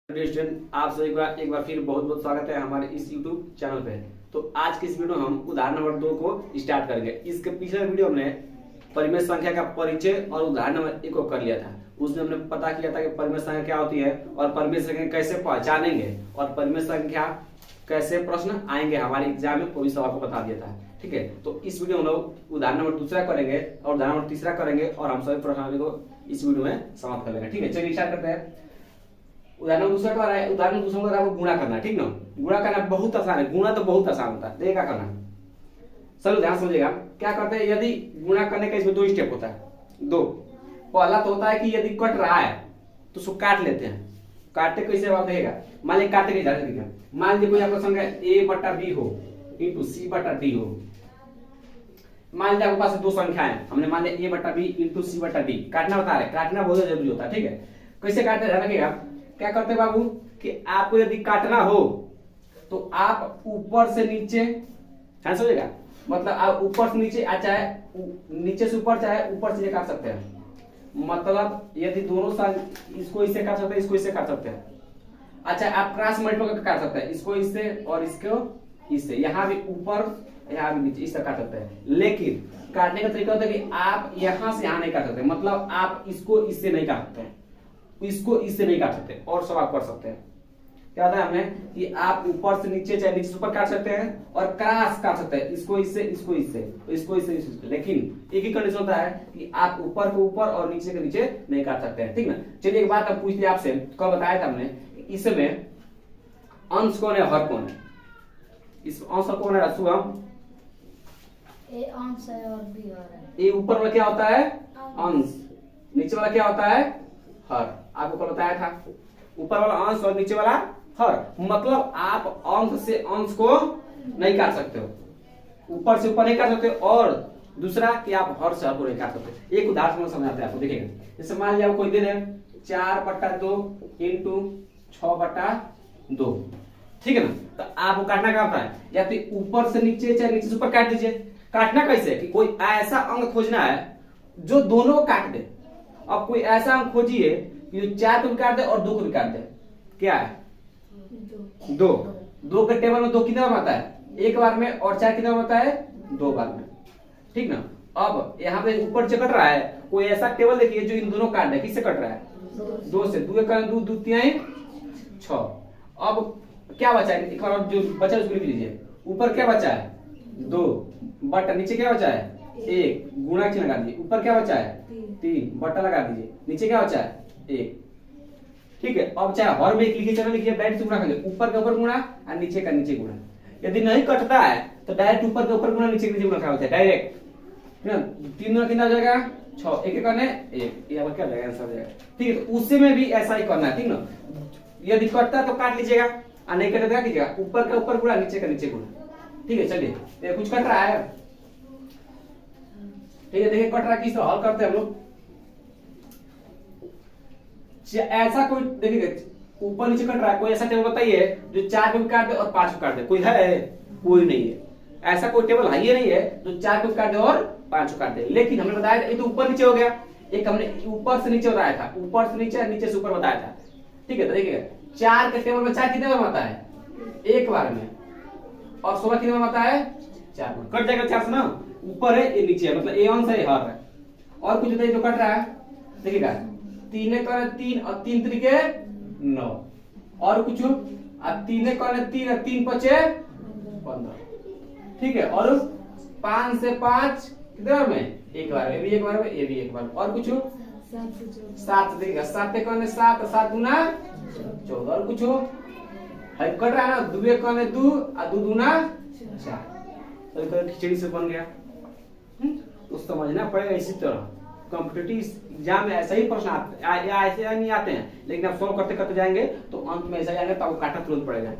Student आप सभी का एक बार फिर बहुत बहुत स्वागत है हमारे इस YouTube चैनल पे। तो आज की इस वीडियो में हम उदाहरण नंबर 2 को स्टार्ट करेंगे। इसके पिछले वीडियो में परिमेय संख्या का परिचय और उदाहरण नंबर 1 को कर लिया था। उसमें हमने पता किया था कि परिमेय संख्या क्या होती है और परिमेय संख्या कैसे पहचानेंगे और परिमेय संख्या कैसे प्रश्न आएंगे हमारे एग्जाम में, वो भी सब आपको बता दिया था। ठीक है, तो इस वीडियो में हम लोग उदाहरण नंबर 2 करेंगे और उदाहरण नंबर 3 करेंगे और हम सभी प्रश्नावली को इस वीडियो में समाप्त कर लेंगे। ठीक है, चलिए स्टार्ट करते हैं। उदाहरण दूसरा का है, उदाहरण दूसरा का आपको गुणा करना है। ठीक ना, गुणा करना बहुत आसान है, गुणा तो बहुत आसान होता है। देखिए क्या करना है, चलो ध्यान समझिएगा। क्या करते हैं, यदि गुणा करने का इसमें 2 स्टेप होता है। 2 पहला तो होता है कि यदि कट रहा है तो उसको काट लेते हैं। काटते कैसे आप देखेगा, मान लीजिए काटते कैसे देखिएगा। मान लीजिए कोई आपका संख्या a/b हो इंटू c/d हो। मान लीजिए आपके पास 2 संख्या है, हमने मान लिया a/b इंटू c/d काटना बता रहे। काटना बहुत जरूरी होता है। ठीक है, कैसे काटते ध्यान रखिएगा। क्या करते बाबू कि आपको यदि काटना हो तो आप ऊपर से नीचे, ध्यान समझिएगा, मतलब आप ऊपर से नीचे चाहे नीचे से ऊपर चाहे ऊपर से काट सकते हैं। मतलब यदि दोनों साथ इसको इससे काट सकते हैं, इसको इससे काट सकते हैं। अच्छा, आप क्रॉस मल्टीपल करके काट सकते हैं, इसको इससे और इसको इससे, यहाँ भी ऊपर यहाँ भी नीचे, इस तरह काट सकते हैं। लेकिन काटने का तरीका होता है कि आप यहां से यहां नहीं काट सकते। मतलब आप इसको इससे नहीं काट सकते, इसको इससे नहीं काट सकते और सब आप कर सकते हैं। क्या होता है हमें कि आप ऊपर से नीचे चाहे नीचे से ऊपर काट सकते हैं और क्रॉस काट सकते हैं, इसको इससे, इसको इससे, इसको इससे, इसको। लेकिन एक ही कंडीशन होता है कि आप ऊपर को ऊपर और नीचे के नीचे नहीं काट सकते हैं। ठीक ना, चलिए एक बात अब पूछते आपसे, कल बताया था हमने, इसमें अंश कौन है हर कौन है। इस अंश कौन है शुभम? ए अंश है और बी हर है। ये ऊपर वाला क्या होता है अंश, नीचे वाला क्या होता है हर। आपको कल बताया था, ऊपर वाला अंश और नीचे वाला हर। मतलब आप अंश से अंश को नहीं काट सकते हो, ऊपर से ऊपर नहीं काट सकते, और दूसरा कि आप हर से हर को नहीं काट सकते। एक उदाहरण समझाते हैं आपको, देखिएगा। जैसे मान लीजिए कोई दे दे 4/2 इंटू 6/2। ठीक है ना, तो आपको काटना क्या होता है, या तो ऊपर से नीचे चाहे नीचे से ऊपर काट दीजिए। काटना कैसे कि कोई ऐसा अंक खोजना है जो दोनों को काट दे। अब कोई ऐसा अंक खोजिए कि जो 4 को भी काट दे और 2 को भी काट दे। क्या है 2 के टेबल में 2 कितने बार आता है, एक बार में, और 4 कितने बार आता है, 2 बार में। ठीक ना, अब यहाँ पे ऊपर से कट रहा है, कोई ऐसा टेबल देखिए जो इन दोनों काट दे। किससे कट रहा है, 2 से। 2 का 2, 2 3 6। अब क्या बचा है, एक बार जो बचा उसको लिख लीजिए। ऊपर क्या बचा है 2 बटा, नीचे क्या बचा है 1, गुणा चिन्ह लगा दीजिए। ऊपर क्या बचा है 3 बटा लगा दीजिए, नीचे क्या बचा है 1। ठीक है, अब चाहे हर में 1 लिखिए, चलो लिखिए, डायरेक्ट से गुणा करिए। ऊपर के ऊपर गुणा और नीचे का नीचे गुणा। यदि नहीं कटता है तो डायरेक्ट ऊपर के ऊपर गुणा, नीचे के नीचे गुणा होता है डायरेक्ट। 3 गुना कितना हो जाएगा 6, 1 करने 1, ये क्या जाएगा आंसर जाएगा। ठीक है, तो उससे में भी ऐसा ही करना है। ठीक ना, यदि कटता है तो काट लीजिएगा और नहीं कटे तो क्या कीजिएगा, ऊपर का ऊपर गुणा, नीचे का नीचे गुणा। ठीक है, चलिए ये कुछ कट रहा है। ठीक है, देखिए कट रहा है, किस तरह हल करते हैं हम लोग। ऐसा कोई देखिए ऊपर नीचे कट रहा है, कोई ऐसा टेबल बताइए जो 4 को भी काट दे और 5 को काट दे। कोई है? कोई नहीं है। ऐसा कोई टेबल है ही नहीं है जो 4 को भी काट दे और 5 को काट दे। लेकिन हमने बताया था ये तो ऊपर नीचे हो गया, एक हमने ऊपर से नीचे बताया था, ऊपर से नीचे, नीचे से ऊपर बताया था। ठीक है, तो देखिए 4 के टेबल में 4 कितने बार आता है, एक बार में, और 16 कितने बार आता है 4 बार। कट जाएगा 4 से ना, ऊपर है ये नीचे है, मतलब ए अंश है ये हर है। और कुछ बताइए जो कट रहा है, देखिएगा 3 का 3 और 3 त्रिके 9, और कुछ 3 का 3 और 3 पचे 15। ठीक है, और 5 से 5 कितने बार में, एक बार, ये भी एक बार में, ये भी एक बार। और कुछ 7 देखिएगा, 7 का 7, 7 गुना 14। और कुछ है कट रहा है ना, 2 का 2 और 2 दूना 4। तो खिचड़ी से बन गया। तो समझना पड़ेगा। इसी तरह कॉम्पिटिटिव एग्जाम में ऐसा ही प्रश्न ऐसे नहीं आते हैं, लेकिन आप सॉल्व करते करते जाएंगे तो अंत में ऐसा जाएंगे तो आपको काटना तुरंत पड़ेगा।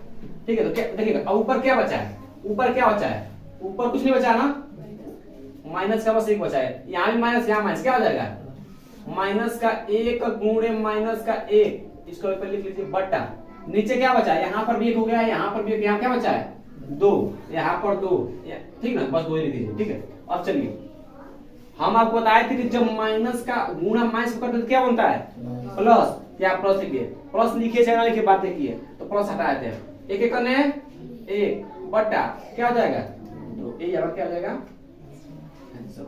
ठीक है, तो क्या देखिएगा, ऊपर क्या बचा है, ऊपर क्या बचा है, ऊपर कुछ नहीं बचा ना, माइनस का बस 1 बचा है। यहाँ भी माइनस, यहाँ माइनस, क्या हो जाएगा माइनस का 1 गुणे माइनस का 1, इसको ऊपर लिख लीजिए बटा। नीचे क्या बचा है, यहाँ पर भी 1 हो गया, यहाँ पर भी 1, यहाँ क्या बचा है 2, यहाँ पर 2। ठीक ना, बस 2 ही लिख दीजिए। ठीक है, अब चलिए हम आपको बताए थे कि जब माइनस का गुणा माइनस करते तो क्या बनता है प्लस। या प्लस लिखिए, प्लस लिखिए चाहे ना लिखिए, बात देखिए। तो प्लस हटा देते हैं, एक एक करने एक बटा क्या हो जाएगा, तो ये यहाँ क्या हो जाएगा आंसर।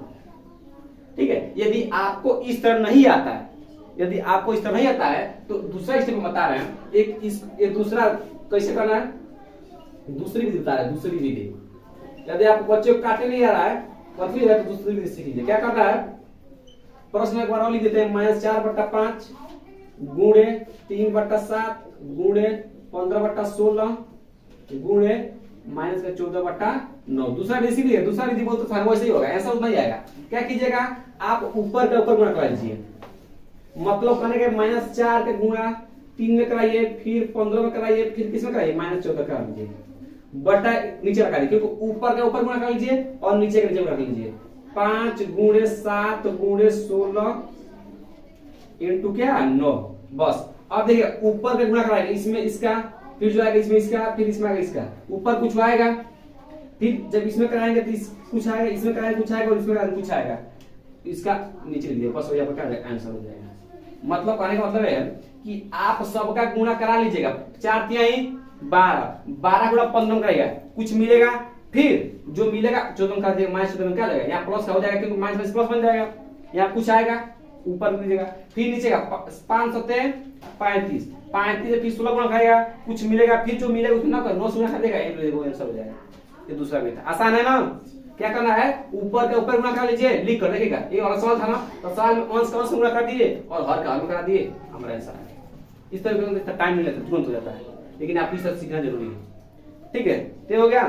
ठीक है, यदि आपको इस तरह नहीं आता है, यदि आपको इस तरह नहीं आता है तो दूसरा स्टेप बता रहे हैं, एक दूसरा कैसे करना है, दूसरी विधि बता रहे हैं, दूसरी विधि। यदि आपको बच्चे को काटने नहीं आ रहा है, कंफ्यूज है, तो दूसरी विधि सीख लीजिए। क्या करना है, प्रश्न एक बार और लिख देते हैं, -4/5 गुणे 3/7 गुणे 15/16 गुणे -14/9। दूसरा विधि सीख लीजिए। दूसरा विधि बोलते तो वैसे ही होगा, ऐसा नहीं आएगा। क्या कीजिएगा, आप ऊपर के ऊपर गुणा करा लीजिए, मतलब करने के -4 के गुणा 3 में कराइए, फिर 15 में कराइए, फिर किस में कराइए, -14 करा लीजिए, बटा नीचे रखा लीजिए, क्योंकि ऊपर के ऊपर गुणा कर लीजिए और नीचे के नीचे गुणा कर लीजिए। 5 गुणे 7 गुणे 16 इंटू क्या 9। बस अब देखिए ऊपर का गुणा कराएंगे, इसमें इसका, फिर जो आएगा इसमें इसका, फिर इसमें आएगा इसका, ऊपर कुछ आएगा, फिर जब इसमें कराएंगे तो कुछ आएगा, इसमें कराएंगे कुछ आएगा, और इसमें कुछ आएगा, इसका नीचे लिख दिए, बस हो जाएगा, क्या आंसर हो जाएगा। मतलब कहने का मतलब है कि आप सबका गुणा करा लीजिएगा, 4 तिहाई 12 गुणा 15 कराइएगा, कुछ मिलेगा, फिर जो मिलेगा 14 का दिएगा, -14 में क्या जाएगा, यहाँ प्लस का हो जाएगा, क्योंकि माइनस प्लस बन जाएगा, यहाँ कुछ आएगा ऊपर में दीजिएगा, फिर नीचे का 5 7 35 से फिर 16 गुणा खाएगा, कुछ मिलेगा, फिर जो मिलेगा उसमें ना कर 9 गुणा खा देगा, ये आंसर हो जाएगा। ये दूसरा मेथड आसान है ना। क्या करना है, ऊपर के ऊपर गुणा कर लीजिए, लिख कर देखिएगा, ये वाला सवाल था ना, तो सवाल में अंश का अंश गुणा कर दिए और हर का हर करा दिए, हमारा आंसर आ गया। इस तरह से टाइम नहीं लगता, तुरंत हो जाता है, लेकिन आप इस तरह सीखना जरूरी है। ठीक है, तो हो गया।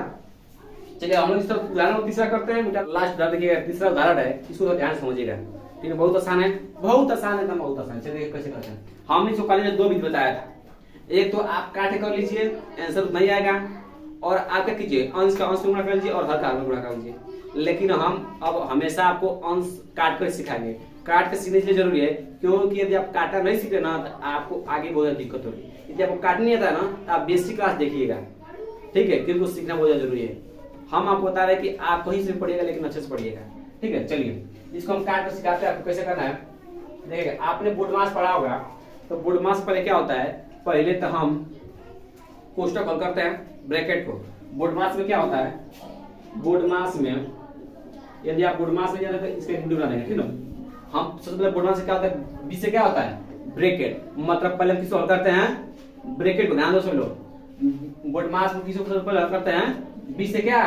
चलिए हम लोग इस तरह उदाहरण तीसरा करते हैं। बेटा लास्ट उदाहरण देखिएगा, तीसरा उदाहरण है, इसको ध्यान से समझिएगा। ठीक है, बहुत आसान है, बहुत आसान है, एकदम बहुत आसान। चलिए कैसे करते हैं। हमने इसको कॉलेज में 2 विधि बताया था, एक तो आप काटे कर लीजिए, आंसर नहीं आएगा, और आप क्या कीजिए, अंश का अंश में गुणा कर लीजिए और हर का हर में गुणा कर लीजिए। लेकिन हम अब हमेशा आपको अंश काट कर सिखाएंगे। काट कर सीखने के लिए जरूरी है, क्योंकि यदि आप काटा नहीं सीखे ना तो आपको आगे बहुत ज्यादा दिक्कत होगी। यदि आपको काटने नहीं आता ना तो आप बेसिक क्लास देखिएगा, ठीक है, क्योंकि सीखना बहुत ज्यादा जरूरी है। हम आपको बता रहे हैं कि आप कहीं से पढ़िएगा, लेकिन अच्छे से पढ़िएगा। ठीक है, चलिए इसको हम काट कर सिखाते हैं आपको कैसे करना है। देखिएगा, आपने बोर्ड मास पढ़ा होगा, तो बोर्ड मास पहले क्या होता है, पहले तो हम कोष्टक हल करते हैं, ब्रैकेट को। बोर्ड मास में क्या होता है, बोर्ड मास में यदि आप बोर्ड मास में जाते तो इसका वीडियो बना देंगे, ठीक है। हम सबसे पहले बोर्ड मास से क्या होता है, बी से क्या होता है ब्रैकेट, मतलब पहले हम किसको हल करते हैं, ब्रैकेट को। ध्यान दो सब लोग, बोर्ड मास में किसको सबसे पहले हल करते हैं, बी से क्या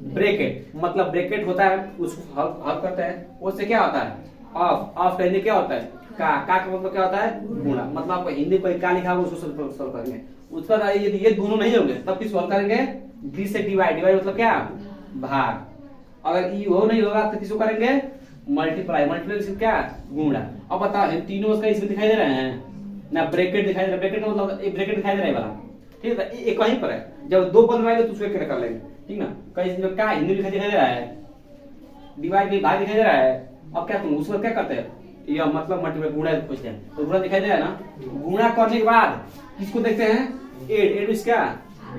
ब्रैकेट, मतलब ब्रैकेट होता है उसको हल करते हैं। उससे क्या होता है ऑफ, ऑफ कहने क्या होता है का मतलब क्या होता है गुणा, मतलब आपको हिंदी पर का लिखा होगा उसको सॉल्व करेंगे। उसका यदि ये दोनों नहीं होंगे तब किसको हल करेंगे, बी से डिवाइड, डिवाइड मतलब क्या भाग। अगर ये वो नहीं होगा तो किसको करेंगे मल्टीप्लाई, मल्टीप्लाई से क्या गुणा। अब बताओ ये तीनों उसका इसमें दिखाई दे रहे हैं ना, ब्रैकेट दिखाई दे रहा है, ब्रैकेट का मतलब एक ब्रैकेट दिखाई दे रहा है वाला, ठीक है, एक वहीं पर है। जब 2 पद में तो उसको एक कर लेंगे, ठीक ना। कहीं इसमें क्या हिंदी दिखाई दे रहा है, डिवाइड भी भाग दिखाई दे रहा है। अब क्या तुम उसको क्या करते हैं, यह मतलब मल्टीप्लाई गुणा पूछते हैं, तो गुणा दिखाई दे रहा है ना। गुणा करने के बाद किसको देखते हैं, एड, एड इसका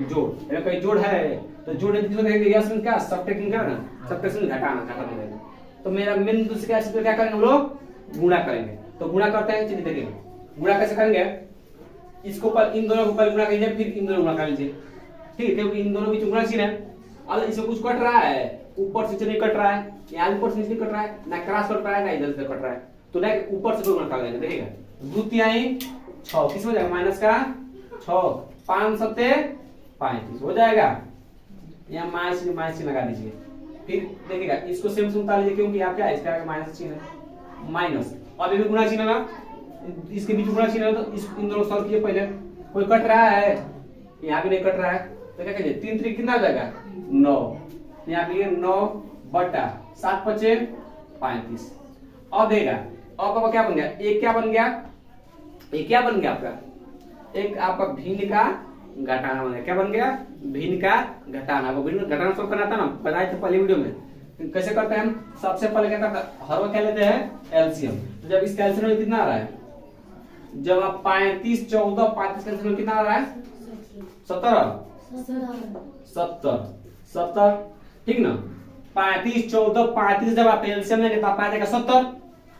जोड़, अगर कोई जोड़ है तो जोड़ किसको देखेंगे, यस में क्या सब्ट्रैक्टिंग करना, सब्ट्रैक्शन घटाना, घटाना देना। तो मेरा मेन दूसरे क्या है, क्या करेंगे हम लोग गुणा करेंगे। तो गुणा करते हैं, चलिए देखिए गुणा कैसे करेंगे। इसको पर इन दोनों को पहले गुणा कीजिए, फिर इन दोनों गुणा कर लीजिए, ठीक है, क्योंकि इन दोनों बीच गुणा चिन्ह है। अब इसमें कुछ कट रहा है, ऊपर से नहीं कट रहा है, यहाँ ऊपर से नीचे कट रहा है, ना क्रॉस कट रहा है ना इधर से कट रहा है, तो ना ऊपर से गुणा कर लेंगे। देखिएगा 2 तिहाई 6 किस हो जाएगा, माइनस का 6, 5 7 35 हो जाएगा। यहाँ माइनस लगा दीजिए, फिर देखिएगा इसको सेम सुनता लीजिए, क्योंकि आप क्या है इसका माइनस चिन्ह है, माइनस। अब ये गुणा चिन्ह ना, इसके बीच गुणा चिन्ह है, तो इस इन दोनों सॉल्व कीजिए। पहले कोई कट रहा है, यहाँ भी नहीं कट रहा है, तो क्या करिए 3 3 कितना आ जाएगा 9, यहाँ पे 9 बटा 7 5 35। अब देगा, अब आपका क्या बन गया, एक क्या बन गया, एक क्या बन गया आपका, एक आपका भिन्न का घटाना बन गया। क्या बन गया, भिन्न का घटाना। वो भिन्न घटाना सॉल्व करना था ना, बताए थे पहले वीडियो में। कैसे करते हैं हम, सबसे पहले क्या करते हैं, हर वक्त क्या लेते हैं एलसीएम। तो जब इसका एलसीएम कितना आ रहा है, जब आप 35 14 35 का एलसीएम कितना आ रहा है 70, ठीक ना। 35 14 35 जब आप एलसीएम लेंगे तब आ जाएगा 70,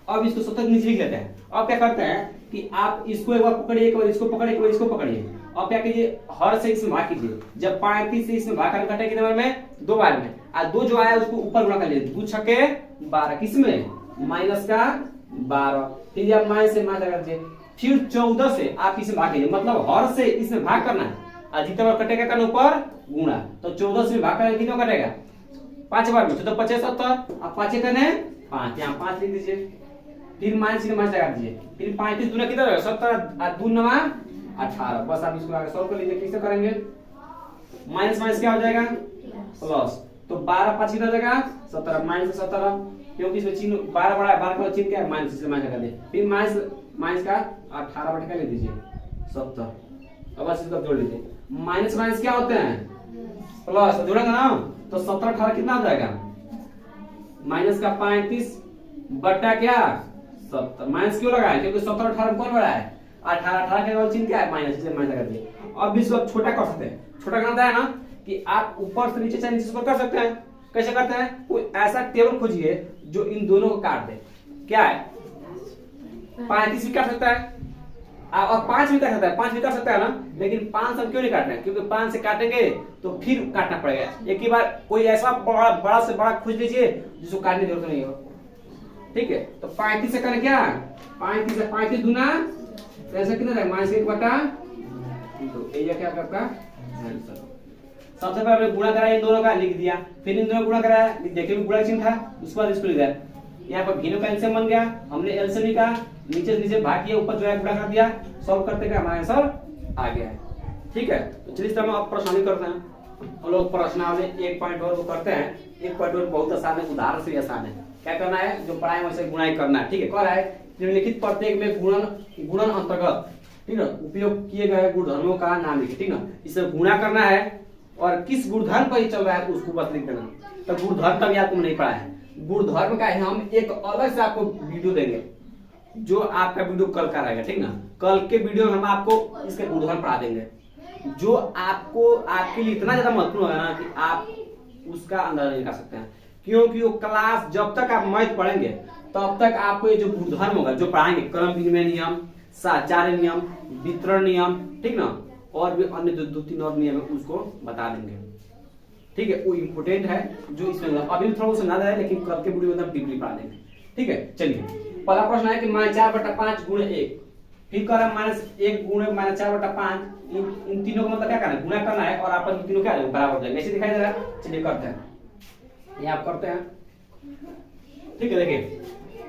अब इसको 70 नीचे लिख लेते हैं। अब क्या करते हैं कि आप इसको एक बार पकड़िए, एक बार इसको पकड़िए, एक बार इसको पकड़िए। अब क्या कीजिए, हर से इसमें भाग कीजिए। जब 35 से इसमें भाग करके कटे कितने बार में, 2 बार में। और 2 जो आया उसको ऊपर गुणा कर लीजिए, 2 छक्के 12, किसमें माइनस का 12। फिर आप माइनस से माइनस कर दीजिए। फिर 14 से आप इसमें भाग कीजिए, मतलब हर से इसमें भाग करना है और जितना बार कटेगा करना ऊपर गुणा। तो 14 से भाग करेंगे कितना कटेगा, 5 बार में। 14 5 70, अब 5 करने 5, यहाँ 5 लिख दीजिए। फिर माइनस से माइनस लगा दीजिए। फिर 35 दूना कितना होगा, 70 और 2 9 18। बस आप इसको आगे सॉल्व कर लीजिए। कैसे करेंगे, माइनस माइनस क्या हो जाएगा प्लस। तो 12 5 कितना हो जाएगा 17, माइनस 17, क्योंकि इसमें चिन्ह 12 बड़ा है, 12 का चिन्ह क्या है माइनस, इसलिए माइनस कर दे। फिर माइनस का 18 बटे का ले दीजिए 70। अब बस इसको जोड़ लीजिए। माइनस माइनस क्या होते हैं प्लस, तो जोड़ेंगे ना। तो 17 18 कितना हो जाएगा, माइनस का 35 बटा क्या 70। माइनस क्यों लगाए, क्योंकि 17 18 कौन बड़ा है 18, 18 के केवल चिन्ह क्या है माइनस, इसलिए माइनस कर दिए। अब इसको आप छोटा कर सकते हैं। छोटा करना है ना कि आप ऊपर से नीचे से नीचे से कर सकते हैं। कैसे करते हैं, कोई ऐसा टेबल खोजिए जो इन दोनों को काट दे। क्या है, 35 भी काट सकता है और 5 भी काट सकता है, 5 भी काट सकता है ना। लेकिन 5 हम क्यों नहीं काट रहे हैं, क्योंकि 5 से काटेंगे तो फिर काटना पड़ेगा। एक ही बार कोई ऐसा बड़ा से बड़ा खोज लीजिए जिसको काटने की जरूरत नहीं हो। ठीक है, तो 35 से करें क्या, 35 से 35 दूना ऐसा कितना जाएगा, माइनस 1 बटा 2। ये क्या आपका आंसर। सबसे पहले गुणा कराया इन दोनों का, लिख दिया। फिर इन दोनों गुणा कराया, देखिए गुणा चिन्ह था, उसके बाद इसको लिख दिया। यहाँ पर भिन्न का एलसीएम बन गया, हमने एलसीएम निकाला, नीचे से नीचे भाग किया, ऊपर जो है गुणा कर दिया। सॉल्व करते हुए हमारा आंसर आ गया है। ठीक है, तो चलिए इस तरह आप प्रश्न करते हैं। हम लोग प्रश्नावली 1.1 को करते हैं। 1.1 बहुत आसान है, उदाहरण से आसान है। क्या करना है, जो पढ़ाए वैसे गुणा करना है। ठीक है, कह रहा है निम्नलिखित प्रत्येक में गुणन अंतर्गत, ठीक है, उपयोग किए गए गुणधर्मों का नाम लिखिए। ठीक है, इसे गुणा करना है और किस गुणधर्म पर ही चल रहा है उसको बस लिख देना। तो गुणधर्म तभी आपको नहीं पढ़ा है। गुणधर्म का हम एक अलग से आपको वीडियो देंगे, जो आपका वीडियो कल का रहेगा। ठीक ना, कल के वीडियो में हम आपको इसके गुणधर्म पढ़ा देंगे, जो आपको आपके लिए इतना ज्यादा महत्वपूर्ण होगा ना कि आप उसका अंदाजा नहीं कर सकते हैं। क्योंकि वो क्लास जब तक आप मैथ पढ़ेंगे तब तक आपको ये जो गुणधर्म होगा जो पढ़ाएंगे, क्रम विनिमय नियम, साचार्य नियम, वितरण नियम, ठीक ना, और भी अन्य जो 2-3 और नियम है उसको बता देंगे। ठीक है, वो इम्पोर्टेंट है जो इसमें अभी थोड़ा सा ना है, लेकिन कल के वीडियो में एकदम डीपली पढ़ा देंगे। ठीक है, चलिए पहला प्रश्न है कि -4 बटा 5 गुणे 1। फिर कर रहा -1 गुणे -4 बटा 5। इन तीनों को मतलब क्या करना है, गुणा करना है और आपस में तीनों क्या है बराबर हो जाएंगे। ऐसे दिखाई दे रहा है। चलिए करते हैं, ये आप करते हैं। ठीक है, देखिए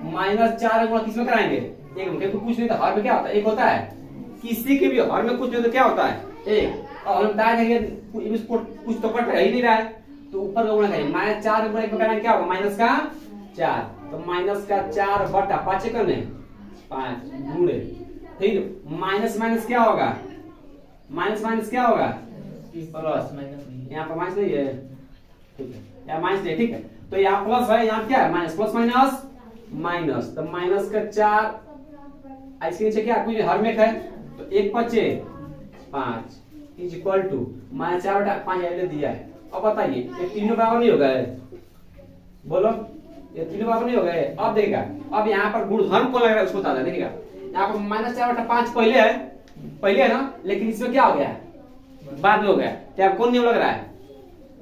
-4 गुणा किसमें कराएंगे, एक में। कुछ नहीं तो हर में क्या होता है, एक होता है। किसी के भी हर में कुछ नहीं तो क्या होता है, एक। और हम बता देंगे कुछ तो कट ही नहीं रहा है, तो ऊपर का गुणा करेंगे। -4 गुणा 1 में क्या होगा, माइनस का 4। तो माइनस का 4 बटा 5 करने 5 गुणे, फिर माइनस माइनस क्या होगा, माइनस क्या होगा प्लस। यहाँ पर माइनस नहीं है, ठीक है, यहाँ माइनस नहीं। ठीक है, तो यहाँ प्लस है, यहाँ क्या है माइनस, प्लस माइनस माइनस। तो माइनस का 4 इसके नीचे क्या कुछ हर में है, तो 1 बचे 5 इज इक्वल टू -4 बटा 5 ले दिया है। अब बताइए ये तीनों बराबर नहीं हो गए, बोलो ये तीनों बराबर नहीं हो गए। अब देखिएगा, अब यहाँ पर गुणधर्म कौन लग रहा है उसको बता दें। देखिएगा यहाँ पर -4 बटा 5 पहले है ना, लेकिन इसमें क्या हो गया बाद में हो गया। क्या कौन नियम लग रहा है,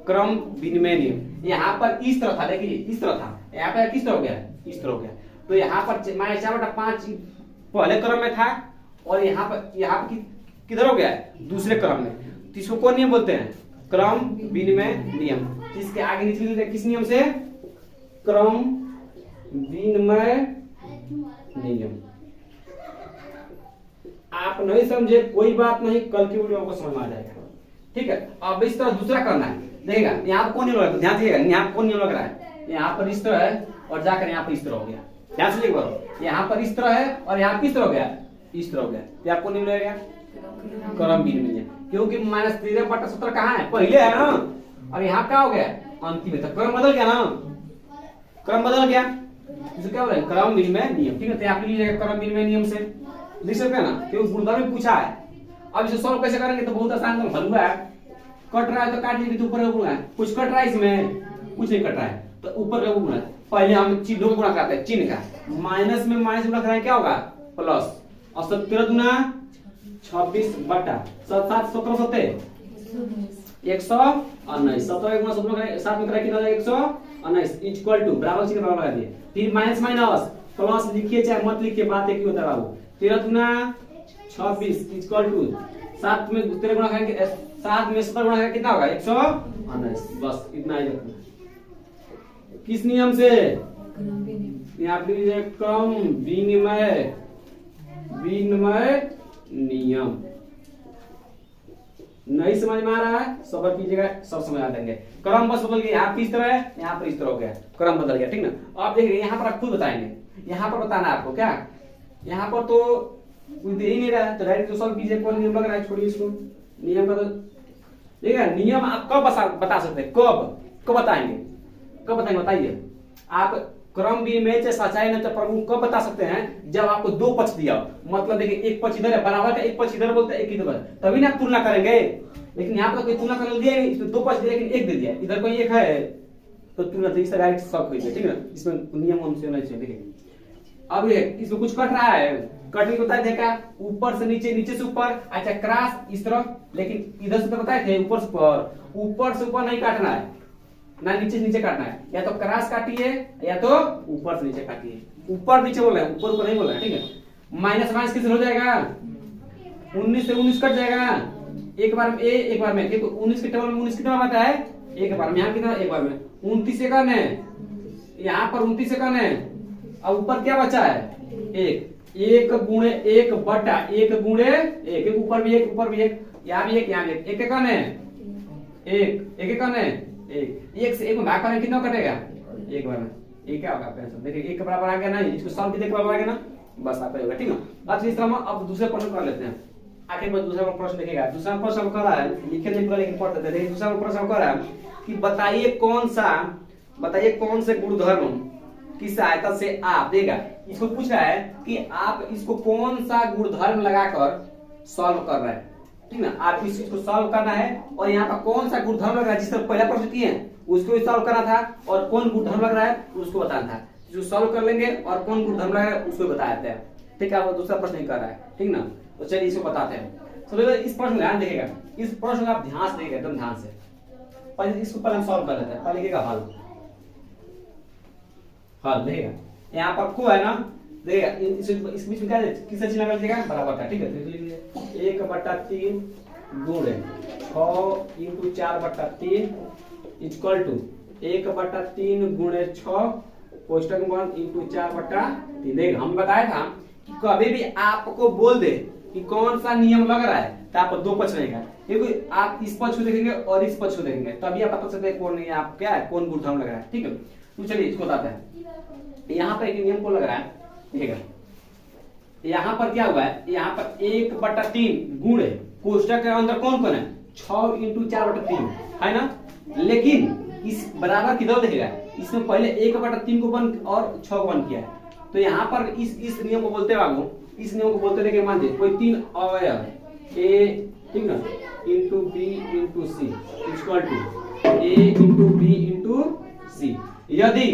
क्रम विनिमय नियम। यहाँ पर इस तरह था, देखिए इस तरह था, यहाँ पर किस तरह हो गया, इस तरह हो गया। तो यहाँ पर -4 बटा 5 पहले क्रम में था और यहाँ पर किधर हो गया दूसरे क्रम में। तो इसको कौन नियम बोलते हैं, क्रम विनिमय नियम। इसके आगे नीचे किस नियम से, क्रम विनिमय नियम। आप नहीं समझे कोई बात नहीं, कल की वीडियो को समझ में आ जाएगा। ठीक है, अब इस तरह दूसरा करना है। देखिएगा यहाँ पर कौन नियम लग रहा है, ध्यान दीजिएगा यहाँ पर कौन नियम लग रहा है। यहाँ पर इस तरह है और जाकर यहाँ पर इस तरह हो गया। ध्यान से देखो, यहाँ पर इस तरह है और यहाँ किस तरह हो गया, इस तरह हो गया। तो आपको नियम लगेगा क्रम विनिमय नियम, क्योंकि -13 बटा 17 कहाँ है, पहले है ना, और यहाँ क्या हो गया अंतिम में। तो क्रम बदल गया ना, क्रम बदल गया, इसे क्या बोले क्रम विनिमय नियम। ठीक है, तो आप लीजिएगा क्रम विनिमय नियम से लिख सकते हैं ना, क्योंकि गुणधर्म में पूछा है। अब इसे सॉल्व कैसे करेंगे, तो बहुत आसान है। हलवा है, कट रहा है तो काट लीजिए, ऊपर का गुणा है। कुछ कट रहा है इसमें, कुछ नहीं कट रहा है, तो ऊपर का गुणा है। पहले हम चिन्हों को गुणा कराते हैं, चिन्ह का माइनस में माइनस गुणा कराएं क्या होगा प्लस, और 17 गुना 26 बटा 7 7 17 17 119, 17 गुना 17 7 में करें कितना हो जाएगा 119 इक्वल टू बराबर चिन्ह बराबर लगा दिए, फिर माइनस माइनस प्लस लिखिए चाहे मत लिखिए, बात एक ही होता है बाबू। 13 गुना 26 इक्वल टू 7 में 13 गुणा करेंगे 7 में 17 गुणा करेंगे कितना होगा 119, बस इतना ही रखना। किस नियम से, यहाँ पे लीजिए क्रम विनिमय विनिमय नियम। नहीं समझ में आ रहा है सबर कीजिएगा, सब समझ आ जाएंगे। क्रम बस बदल गया, यहाँ पे इस तरह है, यहाँ पर इस तरह हो गया, क्रम बदल गया, ठीक ना। आप देखिए यहाँ पर आप खुद बताएंगे, यहाँ पर बताना है आपको क्या, यहाँ पर तो कोई दे ही नहीं रहा है तो डायरेक्ट तो सॉल्व कीजिए, कौन नियम लग रहा है छोड़िए इसको, नियम का तो देखिए नियम आप कब बता सकते हैं, कब बताएंगे, कब बताएंगे बताइए आप। क्रम विनिमय से सच्चाई न प्रभु कब बता सकते हैं, जब आपको दो पक्ष दिया, मतलब देखिए एक पक्ष इधर है बराबर का, एक पक्ष इधर बोलते हैं एक इधर, तभी ना आप तुलना करेंगे। लेकिन यहाँ पर कोई तुलना करने दिया नहीं, इसमें दो पक्ष दिया लेकिन एक दे दिया, इधर कोई एक है तो तुलना तो इस डायरेक्ट सब हुई है, ठीक है ना। इसमें नियम हमसे होना चाहिए। देखिए अब ये इसमें कुछ कट रहा है, कटने को बताया देखा ऊपर से नीचे, नीचे से ऊपर, अच्छा क्रॉस इस तरफ, लेकिन इधर से तो बताए थे ऊपर से ऊपर नहीं काटना है ना नीचे से नीचे काटना है, या तो क्रॉस काटिए या तो ऊपर से नीचे काटिए, ऊपर नीचे बोल रहे हैं ऊपर ऊपर नहीं बोल रहे हैं, ठीक है। माइनस माइनस किस हो जाएगा 19 से 19 कट जाएगा एक बार में, एक बार में, 19 के टेबल में 19 कितना आता है एक बार में, यहाँ कितना एक बार में 29 से कम है, यहाँ पर 29 से कम है, अब ऊपर क्या बचा है एक गुणे एक बटा एक गुणे एक, ऊपर भी एक ऊपर भी एक, यहाँ भी एक यहाँ भी एक कौन है एक कौन है एक से एक में भाग करें कितना कटेगा एक बार में, ये क्या होगा आंसर देखिए एक के बराबर आ गया ना, इसको सॉल्व भी देख बराबर आ गया ना, बस आपका होगा, ठीक है। अब इस तरह अब दूसरे प्रश्न कर लेते हैं, आखिर में दूसरा प्रश्न देखिएगा। दूसरा प्रश्न कर रहा है, लिखे नहीं पूरा लेकिन पढ़ देते हैं। दूसरा प्रश्न कर रहा है कि बताइए कौन से गुणधर्म की सहायता से आप देगा, इसको पूछ रहा है कि आप इसको कौन सा गुणधर्म लगाकर सॉल्व कर रहे हैं, ठीक ना। आप इस चीज को सॉल्व करना है और यहाँ पर कौन सा गुणधर्म लग रहा है, जिस तरह पहला प्रश्न किए उसको भी सॉल्व करना था, और कौन गुणधर्म लग रहा है उसको बताना था। जो सॉल्व कर लेंगे और कौन गुणधर्म लग रहा है उसको बता देते हैं, ठीक है। वो दूसरा प्रश्न नहीं कर रहा है, ठीक ना। तो चलिए इसको बताते हैं। तो इस प्रश्न ध्यान देखिएगा, इस प्रश्न को आप ध्यान से देखिएगा एकदम ध्यान से, पहले इसको पहले हम सॉल्व कर लेते हैं। पहले लिखिएगा हल देखिएगा, यहाँ पर को है ना, देखिएगा इस बीच में क्या किससे चिन्ह लगा लीजिएगा बराबर का, ठीक है। तो लिखिए 1/3 गुणे 6 × 4/3 इक्वल टू 1/3 गुणे 6 कोष्टक में 1 × 4/3। देखिए हम बताया था कि कभी भी आपको बोल दे कि कौन सा नियम लग रहा है तो आप दो पक्ष रहेगा, क्योंकि आप इस पक्ष को देखेंगे और इस पक्ष को देखेंगे तभी आप बता सकते हैं कौन नहीं आप क्या है कौन गुणधर्म लग रहा है, ठीक है। तो चलिए इसको बताते हैं। यहाँ पर एक नियम को लग रहा है, ठीक है। यहाँ पर क्या हुआ है, यहाँ पर 1/3 गुणे कोष्टक के अंदर कौन कौन है 6 × 4/3 है ना, लेकिन इस बराबर किधर देखेगा, इसमें पहले 1/3 को बंद और 6 को बंद किया है। तो यहाँ पर इस नियम को बोलते बाबू, इस नियम को बोलते देखिए मान लीजिए कोई तीन अवयव ए, ठीक ना, into B into C equal to A into B into C. यदि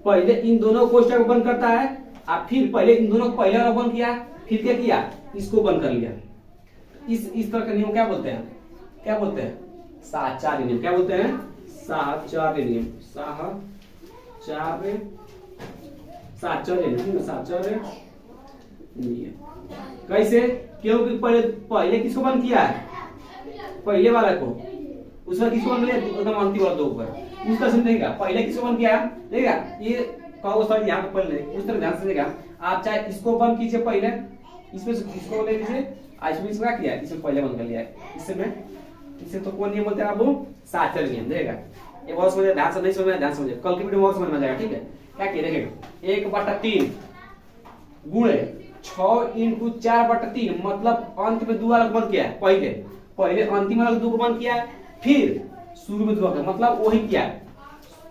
पहले इन दोनों कोष्टक को बंद करता है और फिर पहले इन दोनों को पहले बंद किया, फिर क्या किया इसको बंद कर लिया, इस तरह का नियम क्या बोलते हैं साहचर्य नियम। क्या बोलते हैं साहचर्य नियम, साहचर्य नियम। कैसे, क्योंकि पहले किसको बंद किया है पहले वाला को, उसका किसको बंद किया एकदम अंतिम वाला दो ऊपर, उसका समझेगा पहले किसको बंद किया देगा ये कहो सर यहाँ पर पहले उस तरह ध्यान से देगा। आप चाहे इसको बंद कीजिए पहले, इसमें इसको ले लीजिए, इसमें इसको क्या किया इसमें पहले बंद कर लिया है, इससे तो कौन नियम बोलते हैं आप साहचर्य नियम। देगा ये बहुत समझ ध्यान से, नहीं समझ ध्यान समझे, कल की वीडियो में बहुत समझ में जाएगा, ठीक है। क्या किया देखिएगा 1/3 गुणे 6 × 4/3 मतलब अंत में दो वाला बंद किया है, पहले अंतिम वाला दो को बंद किया है, फिर शुरू में दो का मतलब वही किया है,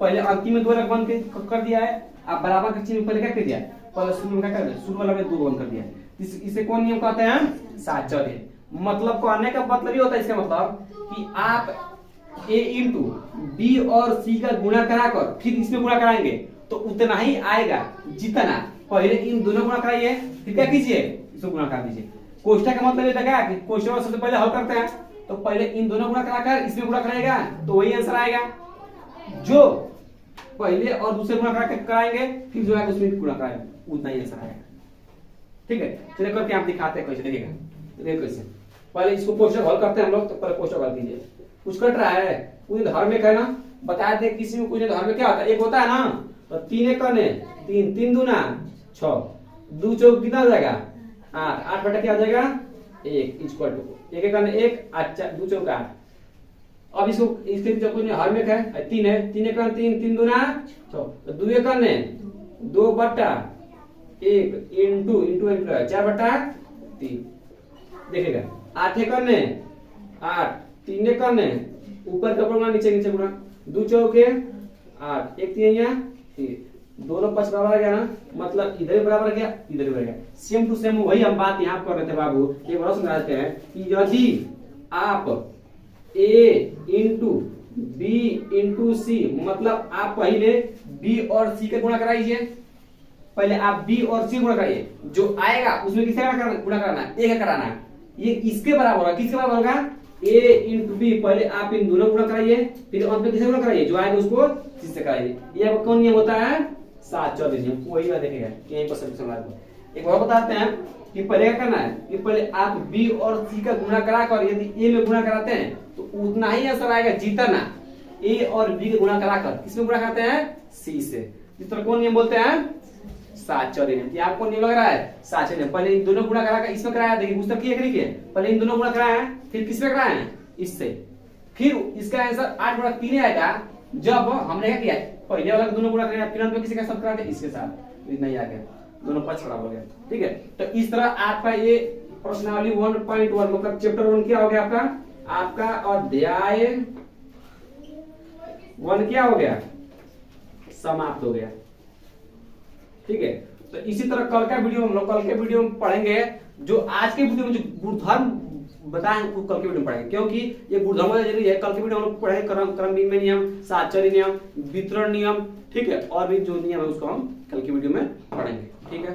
पहले अंतिम में दो वाला बंद कर दिया है, अब बराबर के चिन्ह पहले क्या कर दिया पहले शुरू में क्या कर दिया शुरू वाला में दो बंद कर दिया। इसे कौन नियम कहते हैं साहचर्य। मतलब कहने का मतलब ये होता है इसका मतलब कि आप ए इंटू बी और सी का गुणा कराकर फिर इसमें गुणा कराएंगे तो उतना ही आएगा जितना। पहले इन दोनों गुणा कराइए, फिर क्या कीजिए, इसको गुणा करा दीजिए। कोष्ठक का मतलब ये था कि कोष्ठक सबसे पहले हल करते हैं, तो पहले इन दोनों गुणा कराकर इसमें गुणा कराएगा तो वही आंसर आएगा। जो पहले और दूसरे गुणा कराएंगे फिर जो है उसमें गुणा कराएंगे उतना ही आंसर आएगा। ठीक है, चलिए करके आप दिखाते हैं कैसे। देखिएगा, देखिए कैसे। पहले इसको कोष्ठक हल करते हैं हम लोग, तो पहले कोष्ठक हल कीजिए। कुछ कट रहा है, कुछ धार्मिक है ना, बता दे किसी में कुछ धार्मिक क्या होता है, एक होता है ना, तो 3 एक करने 3, 3 दूना 6, 2 चौक कितना हो जाएगा 8, 8 बटा क्या हो जाएगा 1 इक्वल टू 1 करने 1, 8 2 चौक 8। अब इसको इसके जो कोई धार्मिक है 3 है, 3 एक करने 3, 3 दूना 6, तो 2 एक करने 2 बटा 1 इंटू 4 बटा 3। देखिएगा 8 एक करने 8, 3 एक करने ऊपर का गुणा नीचे नीचे गुणा, 2 चौके 8, 1 3 यहाँ 3, दोनों पक्ष बराबर गया ना, मतलब इधर भी बराबर गया इधर भी बराबर गया। सेम टू सेम वही हम बात यहाँ कर रहे थे बाबू। एक बार समझाते हैं कि यदि आप A इंटू बी इंटू सी, मतलब आप पहले B और C का गुणा कराइए। पहले आप B और C गुणा कराइए, जो आएगा उसमें किसका गुणा कराना है, A का कराना है। ये इसके बराबर होगा, किसके बराबर होगा A इंटू बी। पहले आप इन दोनों गुणा कराइए, फिर अंत में किसे गुणा कराइए, जो आएगा उसको किससे कराइए। ये कौन नियम होता है 7-14 नियम, वही बात देखेगा यहीं पर सभी समझ में। एक बार बताते हैं कि पहले क्या करना है कि पहले आप B और C का गुणा कराकर यदि A में गुणा कराते हैं तो उतना ही आंसर आएगा जितना A और B का गुणा कराकर किसमें गुणा करते हैं C से। इस तरह कौन नियम बोलते हैं 7-14 नियम। आपको नियम लग रहा है 7-14 नियम। पहले इन दोनों गुणा कराकर इसमें कराया, देखिए पुस्तक की करिए, पहले इन दोनों गुणा कराया है फिर किसमें कराया है इससे, फिर इसका आंसर 8 बटा 3 आएगा। जब हमने क्या किया पहले वाला दोनों गुणा कराया फिर अंत में किसी का सब करा दिया इसके साथ, इतना ही आ गया, दोनों पक्ष बराबर हो गया। ठीक है, तो इस तरह आपका ये प्रश्नावली 1.1 मतलब चैप्टर 1 क्या हो गया आपका अध्याय 1 क्या हो गया समाप्त हो गया। ठीक है, तो इसी तरह कल का वीडियो हम लोग कल के वीडियो में पढ़ेंगे, जो आज के वीडियो में जो गुणधर्म बताएं वो कल के वीडियो में पढ़ेंगे, क्योंकि ये गुणधर्म जरूरी है। कल के वीडियो हम लोग पढ़ेंगे क्रमिक में नियम, साहचर्य नियम, वितरण नियम, ठीक है, और भी जो नियम है उसको हम कल की वीडियो में पढ़ेंगे। ठीक है।